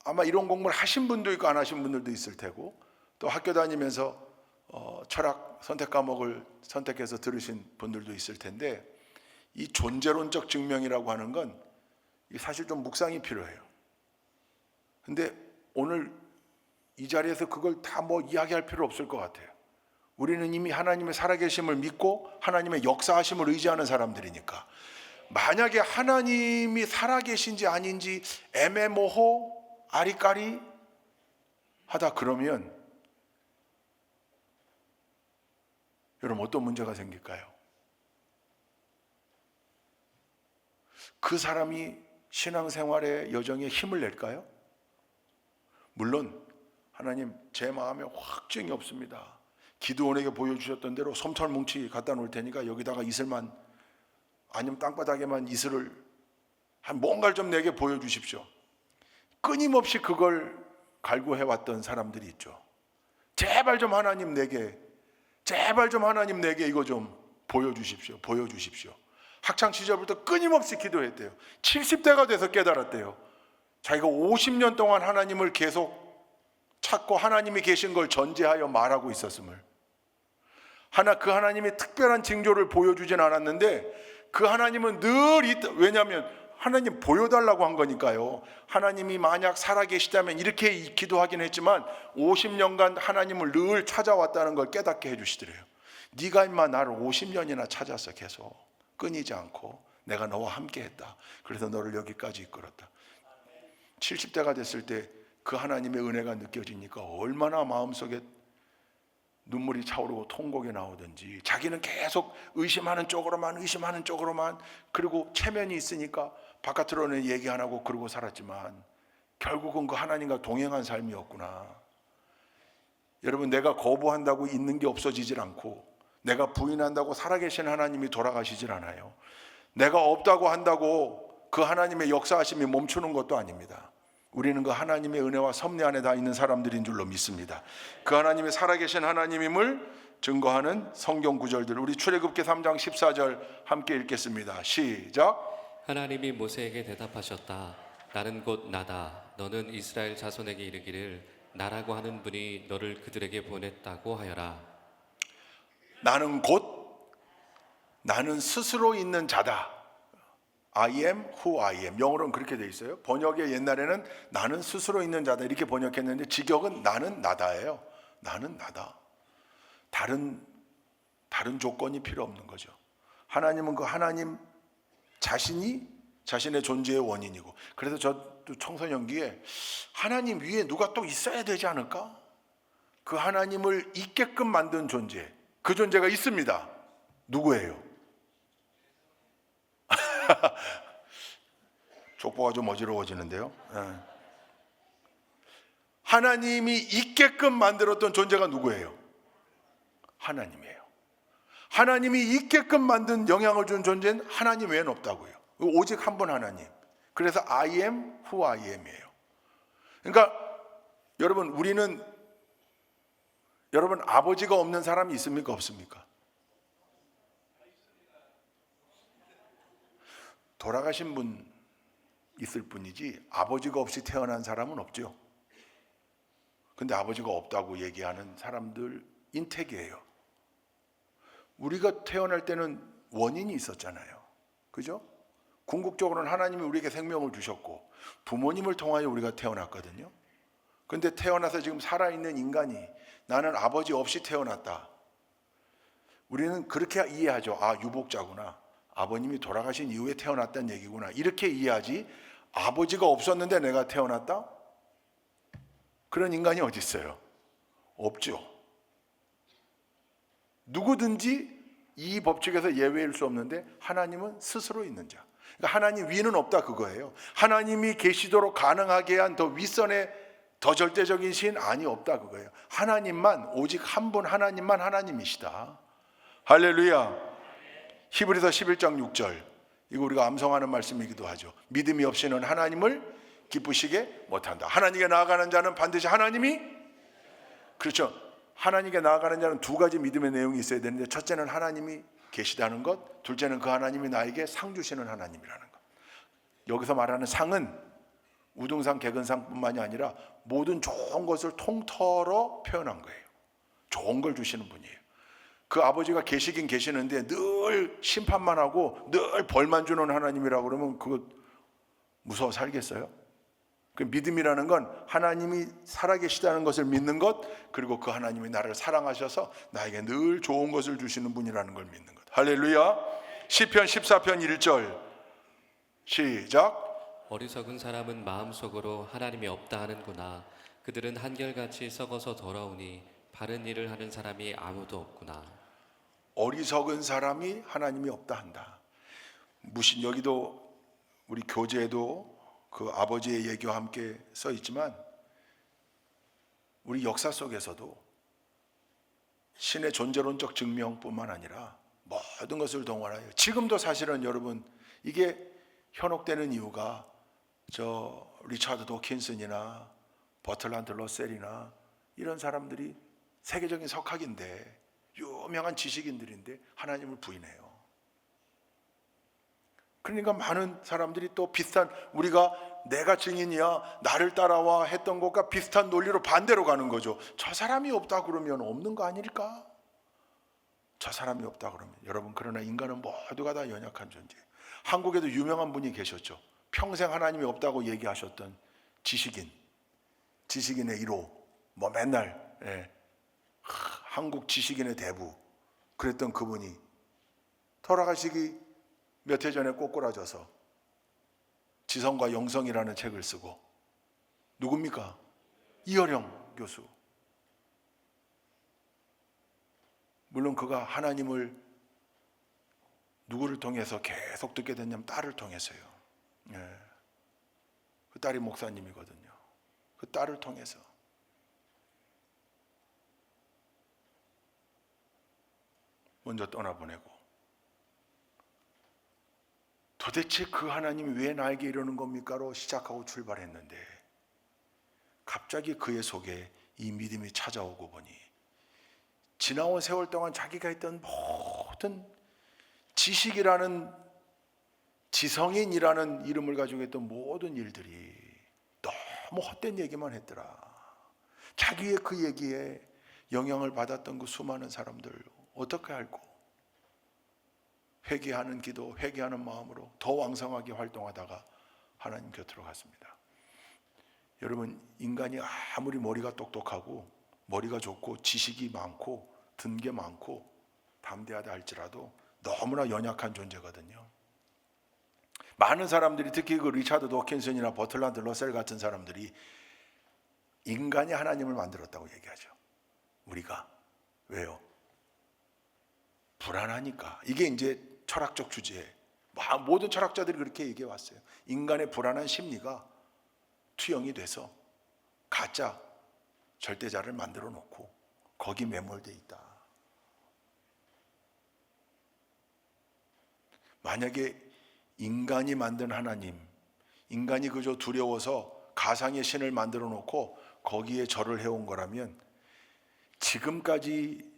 아마 이런 공부를 하신 분도 있고 안 하신 분들도 있을 테고, 또 학교 다니면서 철학 선택 과목을 선택해서 들으신 분들도 있을 텐데, 이 존재론적 증명이라고 하는 건 사실 좀 묵상이 필요해요. 근데 오늘 이 자리에서 그걸 다 뭐 이야기할 필요 없을 것 같아요. 우리는 이미 하나님의 살아계심을 믿고 하나님의 역사하심을 의지하는 사람들이니까, 만약에 하나님이 살아계신지 아닌지 애매모호 아리까리 하다 그러면 여러분 어떤 문제가 생길까요? 그 사람이 신앙생활의 여정에 힘을 낼까요? 물론 하나님 제 마음에 확증이 없습니다. 기드온에게 보여주셨던 대로 솜털 뭉치 갖다 놓을 테니까 여기다가 이슬만, 아니면 땅바닥에만 이슬을 뭔가를 좀 내게 보여주십시오. 끊임없이 그걸 갈구해왔던 사람들이 있죠. 제발 좀 하나님 내게 이거 좀 보여주십시오. 학창 시절부터 끊임없이 기도했대요. 70대가 돼서 깨달았대요. 자기가 50년 동안 하나님을 계속 찾고 하나님이 계신 걸 전제하여 말하고 있었음을, 그 하나님이 특별한 징조를 보여주진 않았는데 그 하나님은 늘 있다. 왜냐하면 하나님 보여달라고 한 거니까요. 하나님이 만약 살아계시다면 이렇게 기도하긴 했지만 50년간 하나님을 늘 찾아왔다는 걸 깨닫게 해주시더래요. 네가 임마 나를 50년이나 찾았어. 계속 끊이지 않고 내가 너와 함께 했다. 그래서 너를 여기까지 이끌었다. 70대가 됐을 때 그 하나님의 은혜가 느껴지니까 얼마나 마음속에 눈물이 차오르고 통곡이 나오든지, 자기는 계속 의심하는 쪽으로만, 그리고 체면이 있으니까 바깥으로는 얘기 안 하고 그러고 살았지만 결국은 그 하나님과 동행한 삶이었구나. 여러분, 내가 거부한다고 있는 게 없어지질 않고, 내가 부인한다고 살아계신 하나님이 돌아가시질 않아요. 내가 없다고 한다고 그 하나님의 역사하심이 멈추는 것도 아닙니다. 우리는 그 하나님의 은혜와 섭리 안에 다 있는 사람들인 줄로 믿습니다. 그 하나님의 살아계신 하나님임을 증거하는 성경 구절들, 우리 출애굽기 3장 14절 함께 읽겠습니다. 시작. 하나님이 모세에게 대답하셨다. 나는 곧 나다. 너는 이스라엘 자손에게 이르기를 나라고 하는 분이 너를 그들에게 보냈다고 하여라. 나는 스스로 있는 자다. I am who I am. 영어로는 그렇게 돼 있어요. 번역에 옛날에는 나는 스스로 있는 자다 이렇게 번역했는데 직역은 나는 나다예요. 나는 나다. 다른 조건이 필요 없는 거죠. 하나님은 그 하나님 자신이 자신의 존재의 원인이고, 그래서 저도 청소년기에 하나님 위에 누가 또 있어야 되지 않을까? 그 하나님을 있게끔 만든 존재, 그 존재가 있습니다. 누구예요? 족보가 좀 어지러워지는데요. 하나님이 있게끔 만들었던 존재가 누구예요? 하나님이에요. 하나님이 있게끔 만든 영향을 준 존재는 하나님 외에는 없다고요. 오직 한 분 하나님. 그래서 I am who I am이에요. 그러니까 여러분 아버지가 없는 사람이 있습니까? 없습니까? 돌아가신 분 있을 뿐이지 아버지가 없이 태어난 사람은 없죠. 근데 아버지가 없다고 얘기하는 사람들 인택이에요. 우리가 태어날 때는 원인이 있었잖아요. 그죠? 궁극적으로는 하나님이 우리에게 생명을 주셨고 부모님을 통하여 우리가 태어났거든요. 근데 태어나서 지금 살아있는 인간이 나는 아버지 없이 태어났다. 우리는 그렇게 이해하죠. 아, 유복자구나. 아버님이 돌아가신 이후에 태어났다는 얘기구나. 이렇게 이해하지 아버지가 없었는데 내가 태어났다? 그런 인간이 어디 있어요? 없죠. 누구든지 이 법칙에서 예외일 수 없는데 하나님은 스스로 있는 자. 그러니까 하나님 위는 없다 그거예요. 하나님이 계시도록 가능하게 한 더 윗선의 더 절대적인 신 아니 없다 그거예요. 하나님만 오직 한 분 하나님만 하나님이시다. 할렐루야. 히브리서 11장 6절 이거 우리가 암송하는 말씀이기도 하죠. 믿음이 없이는 하나님을 기쁘시게 못한다. 하나님께 나아가는 자는 반드시 하나님이 그렇죠. 하나님께 나아가는 자는 두 가지 믿음의 내용이 있어야 되는데 첫째는 하나님이 계시다는 것, 둘째는 그 하나님이 나에게 상 주시는 하나님이라는 것. 여기서 말하는 상은 우등상, 개근상뿐만이 아니라 모든 좋은 것을 통틀어 표현한 거예요. 좋은 걸 주시는 분이에요. 그 아버지가 계시긴 계시는데 늘 심판만 하고 늘 벌만 주는 하나님이라고 그러면 그거 무서워 살겠어요? 그 믿음이라는 건 하나님이 살아계시다는 것을 믿는 것, 그리고 그 하나님이 나를 사랑하셔서 나에게 늘 좋은 것을 주시는 분이라는 걸 믿는 것. 할렐루야. 시편 14편 1절 시작. 어리석은 사람은 마음속으로 하나님이 없다 하는구나. 그들은 한결같이 썩어서 돌아오니 바른 일을 하는 사람이 아무도 없구나. 어리석은 사람이 하나님이 없다 한다. 무신 여기도 우리 교재에도 그 아버지의 얘기와 함께 써 있지만 우리 역사 속에서도 신의 존재론적 증명뿐만 아니라 모든 것을 동원하여 지금도 사실은 여러분 이게 현혹되는 이유가 저 리차드 도킨슨이나 버틀란드 러셀이나 이런 사람들이 세계적인 석학인데 유명한 지식인들인데 하나님을 부인해요. 그러니까 많은 사람들이 또 비슷한 우리가 내가 증인이야 나를 따라와 했던 것과 비슷한 논리로 반대로 가는 거죠. 저 사람이 없다 그러면 없는 거 아닐까? 저 사람이 없다 그러면 여러분 그러나 인간은 모두가 다 연약한 존재. 한국에도 유명한 분이 계셨죠. 평생 하나님이 없다고 얘기하셨던 지식인의 1호 뭐 맨날 한국 지식인의 대부 그랬던 그분이 돌아가시기 몇 해 전에 꼬꾸라져서 지성과 영성이라는 책을 쓰고 누굽니까? 이어령 교수. 물론 그가 하나님을 누구를 통해서 계속 듣게 됐냐면 딸을 통해서요. 그 딸이 목사님이거든요. 그 딸을 통해서 먼저 떠나보내고 도대체 그 하나님이 왜 나에게 이러는 겁니까로 시작하고 출발했는데 갑자기 그의 속에 이 믿음이 찾아오고 보니 지나온 세월 동안 자기가 했던 모든 지식이라는 지성인이라는 이름을 가지고 했던 모든 일들이 너무 헛된 얘기만 했더라. 자기의 그 얘기에 영향을 받았던 그 수많은 사람들 어떻게 알고 회개하는 기도, 회개하는 마음으로 더 왕성하게 활동하다가 하나님 곁으로 갔습니다. 여러분 인간이 아무리 머리가 똑똑하고 머리가 좋고 지식이 많고 든 게 많고 담대하다 할지라도 너무나 연약한 존재거든요. 많은 사람들이 특히 그 리차드 도킨슨이나 버틀란드 러셀 같은 사람들이 인간이 하나님을 만들었다고 얘기하죠. 우리가 왜요? 불안하니까. 이게 이제 철학적 주제에 모든 철학자들이 그렇게 얘기해 왔어요. 인간의 불안한 심리가 투영이 돼서 가짜 절대자를 만들어 놓고 거기 매몰돼 있다. 만약에 인간이 만든 하나님, 인간이 그저 두려워서 가상의 신을 만들어 놓고 거기에 절을 해온 거라면 지금까지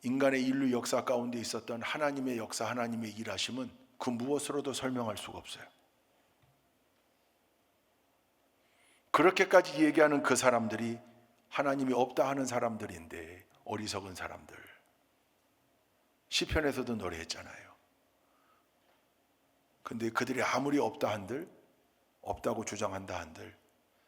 인간의 인류 역사 가운데 있었던 하나님의 역사, 하나님의 일하심은 그 무엇으로도 설명할 수가 없어요. 그렇게까지 얘기하는 그 사람들이 하나님이 없다 하는 사람들인데, 어리석은 사람들. 시편에서도 노래했잖아요. 근데 그들이 아무리 없다 한들, 없다고 주장한다 한들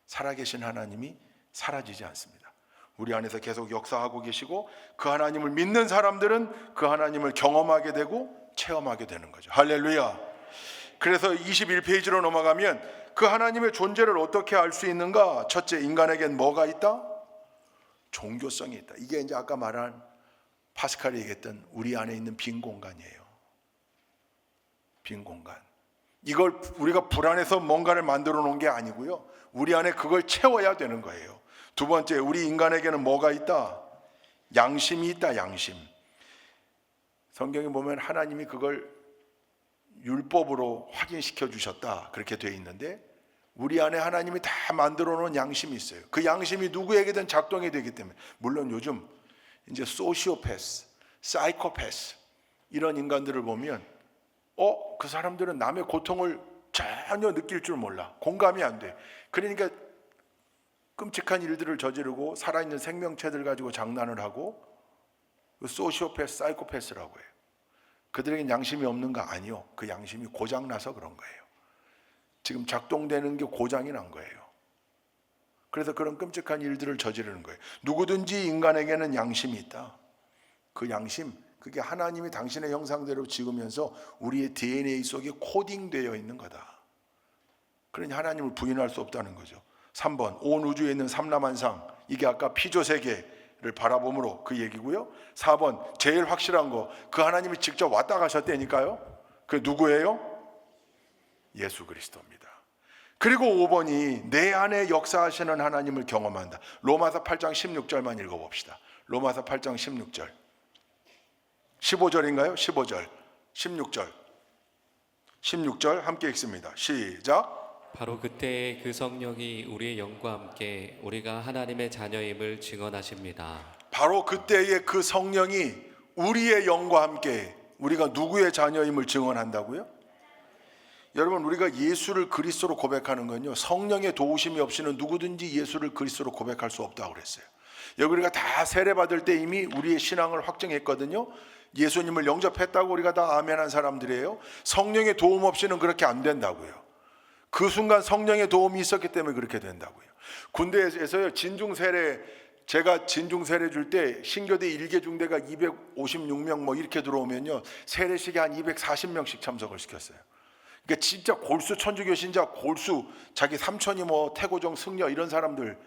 살아계신 하나님이 사라지지 않습니다. 우리 안에서 계속 역사하고 계시고, 그 하나님을 믿는 사람들은 그 하나님을 경험하게 되고 체험하게 되는 거죠. 할렐루야. 그래서 21페이지로 넘어가면 그 하나님의 존재를 어떻게 알 수 있는가? 첫째, 인간에겐 뭐가 있다? 종교성이 있다. 이게 이제 아까 말한 파스칼이 얘기했던 우리 안에 있는 빈 공간이에요. 빈 공간. 이걸 우리가 불안해서 뭔가를 만들어 놓은 게 아니고요, 우리 안에 그걸 채워야 되는 거예요. 두 번째, 우리 인간에게는 뭐가 있다? 양심이 있다. 양심. 성경에 보면 하나님이 그걸 율법으로 확인시켜 주셨다 그렇게 되어 있는데, 우리 안에 하나님이 다 만들어 놓은 양심이 있어요. 그 양심이 누구에게든 작동이 되기 때문에, 물론 요즘 이제 소시오패스, 사이코패스 이런 인간들을 보면 그 사람들은 남의 고통을 전혀 느낄 줄 몰라. 공감이 안 돼. 그러니까 끔찍한 일들을 저지르고 살아있는 생명체들 가지고 장난을 하고, 소시오패스, 사이코패스라고 해요. 그들에겐 양심이 없는가? 아니요. 그 양심이 고장나서 그런 거예요. 지금 작동되는 게 고장이 난 거예요. 그래서 그런 끔찍한 일들을 저지르는 거예요. 누구든지 인간에게는 양심이 있다. 그 양심, 그게 하나님이 당신의 형상대로 지으면서 우리의 DNA 속에 코딩되어 있는 거다. 그러니 하나님을 부인할 수 없다는 거죠. 3번, 온 우주에 있는 삼라만상, 이게 아까 피조 세계를 바라봄으로 그 얘기고요. 4번, 제일 확실한 거, 그 하나님이 직접 왔다 가셨다니까요. 그 누구예요? 예수 그리스도입니다. 그리고 5번이 내 안에 역사하시는 하나님을 경험한다. 로마서 8장 16절만 읽어봅시다. 로마서 8장 16절. 15절인가요? 15절, 16절. 16절 함께 읽습니다. 시작. 바로 그때 그 성령이 우리의 영과 함께 우리가 하나님의 자녀임을 증언하십니다. 바로 그때의 그 성령이 우리의 영과 함께 우리가 누구의 자녀임을 증언한다고요? 여러분, 우리가 예수를 그리스도로 고백하는 건요, 성령의 도우심이 없이는 누구든지 예수를 그리스도로 고백할 수 없다고 그랬어요. 여기 우리가 다 세례받을 때 이미 우리의 신앙을 확정했거든요. 예수님을 영접했다고 우리가 다 아멘한 사람들이에요. 성령의 도움 없이는 그렇게 안 된다고요. 그 순간 성령의 도움이 있었기 때문에 그렇게 된다고요. 군대에서요, 진중세례, 제가 진중세례 줄 때 신교대 1개 중대가 256명 뭐 이렇게 들어오면요, 세례식에 한 240명씩 참석을 시켰어요. 그러니까 진짜 골수 천주교 신자, 골수 자기 삼촌이 뭐 태고종, 승려 이런 사람들,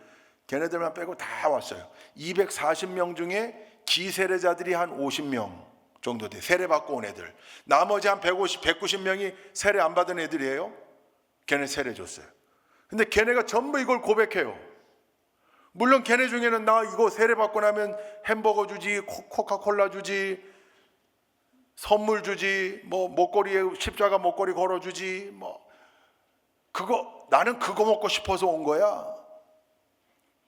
걔네들만 빼고 다 왔어요. 240명 중에 기세례자들이 한 50명 정도 돼. 세례 받고 온 애들. 나머지 한 150, 190명이 세례 안 받은 애들이에요. 걔네 세례 줬어요. 근데 걔네가 전부 이걸 고백해요. 물론 걔네 중에는 나 이거 세례 받고 나면 햄버거 주지, 코카콜라 주지, 선물 주지, 뭐 목걸이에 십자가 목걸이 걸어 주지, 뭐 그거 나는 그거 먹고 싶어서 온 거야.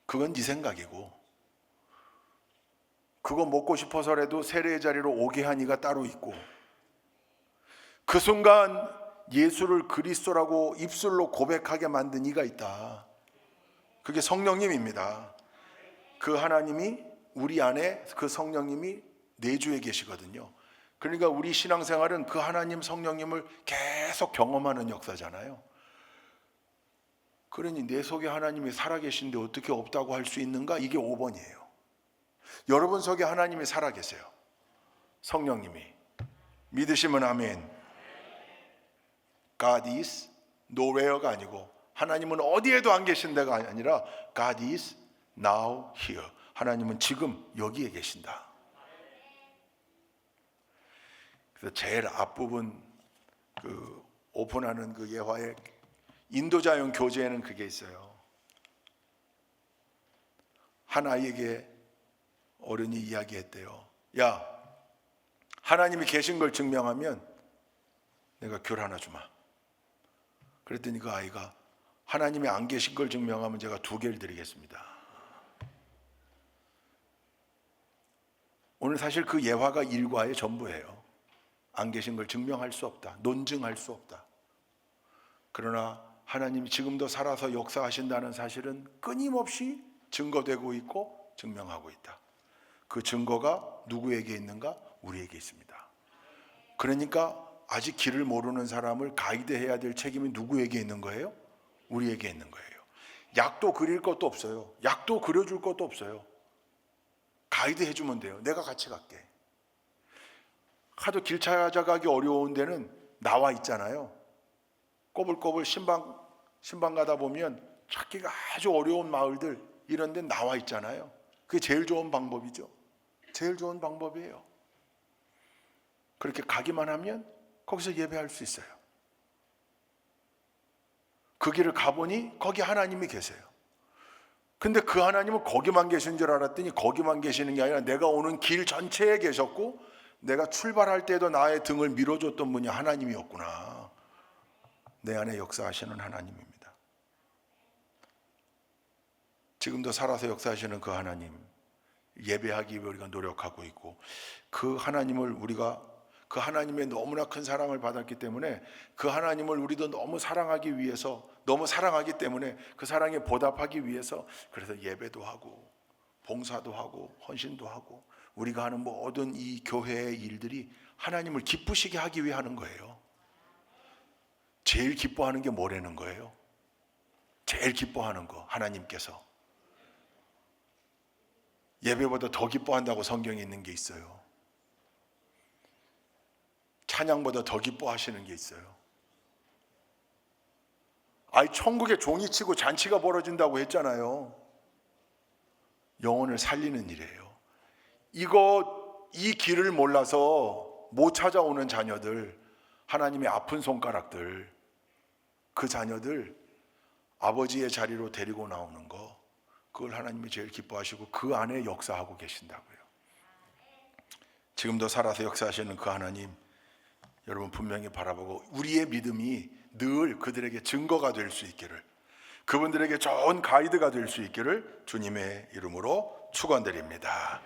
그건 네 생각이고, 그거 먹고 싶어서라도 세례의 자리로 오게 한 이가 따로 있고, 그 순간 예수를 그리스도라고 입술로 고백하게 만든 이가 있다. 그게 성령님입니다. 그 하나님이 우리 안에, 그 성령님이 내주에 계시거든요. 그러니까 우리 신앙생활은 그 하나님 성령님을 계속 경험하는 역사잖아요. 그러니 내 속에 하나님이 살아계신데 어떻게 없다고 할 수 있는가? 이게 5번이에요. 여러분 속에 하나님이 살아계세요. 성령님이. 믿으시면 아멘. God is nowhere가 아니고, 하나님은 어디에도 안 계신 데가 아니라 God is now here. 하나님은 지금 여기에 계신다. 그래서 제일 앞부분 그 오픈하는 그 예화의 인도자용 교재에는 그게 있어요. 한 아이에게 어른이 이야기했대요. 야, 하나님이 계신 걸 증명하면 내가 귤 하나 주마. 그랬더니 그 아이가 하나님이 안 계신 걸 증명하면 제가 2개를 드리겠습니다. 오늘 사실 그 예화가 일과의 전부예요. 안 계신 걸 증명할 수 없다. 논증할 수 없다. 그러나 하나님이 지금도 살아서 역사하신다는 사실은 끊임없이 증거되고 있고 증명하고 있다. 그 증거가 누구에게 있는가? 우리에게 있습니다. 그러니까 아직 길을 모르는 사람을 가이드해야 될 책임이 누구에게 있는 거예요? 우리에게 있는 거예요. 약도 그릴 것도 없어요. 약도 그려줄 것도 없어요. 가이드 해주면 돼요. 내가 같이 갈게. 하도 길 찾아가기 어려운 데는 나와 있잖아요. 꼬불꼬불 신방 가다 보면 찾기가 아주 어려운 마을들 이런 데 나와 있잖아요. 그게 제일 좋은 방법이죠. 제일 좋은 방법이에요. 그렇게 가기만 하면 거기서 예배할 수 있어요. 그 길을 가보니 거기 하나님이 계세요. 근데 그 하나님은 거기만 계신 줄 알았더니 거기만 계시는 게 아니라 내가 오는 길 전체에 계셨고 내가 출발할 때도 나의 등을 밀어줬던 분이 하나님이었구나. 내 안에 역사하시는 하나님입니다. 지금도 살아서 역사하시는 그 하나님 예배하기 위해 우리가 노력하고 있고 그 하나님을 우리가 그 하나님의 너무나 큰 사랑을 받았기 때문에 그 하나님을 우리도 너무 사랑하기 위해서 너무 사랑하기 때문에 그 사랑에 보답하기 위해서 그래서 예배도 하고 봉사도 하고 헌신도 하고 우리가 하는 모든 이 교회의 일들이 하나님을 기쁘시게 하기 위해 하는 거예요. 제일 기뻐하는 게 뭐라는 거예요? 제일 기뻐하는 거 하나님께서 예배보다 더 기뻐한다고 성경에 있는 게 있어요. 찬양보다 더 기뻐하시는 게 있어요. 천국에 종이 치고 잔치가 벌어진다고 했잖아요. 영혼을 살리는 일이에요. 이 길을 몰라서 못 찾아오는 자녀들, 하나님의 아픈 손가락들, 그 자녀들 아버지의 자리로 데리고 나오는 거, 그걸 하나님이 제일 기뻐하시고 그 안에 역사하고 계신다고요. 지금도 살아서 역사하시는 그 하나님 여러분 분명히 바라보고 우리의 믿음이 늘 그들에게 증거가 될 수 있기를, 그분들에게 좋은 가이드가 될 수 있기를 주님의 이름으로 축원드립니다.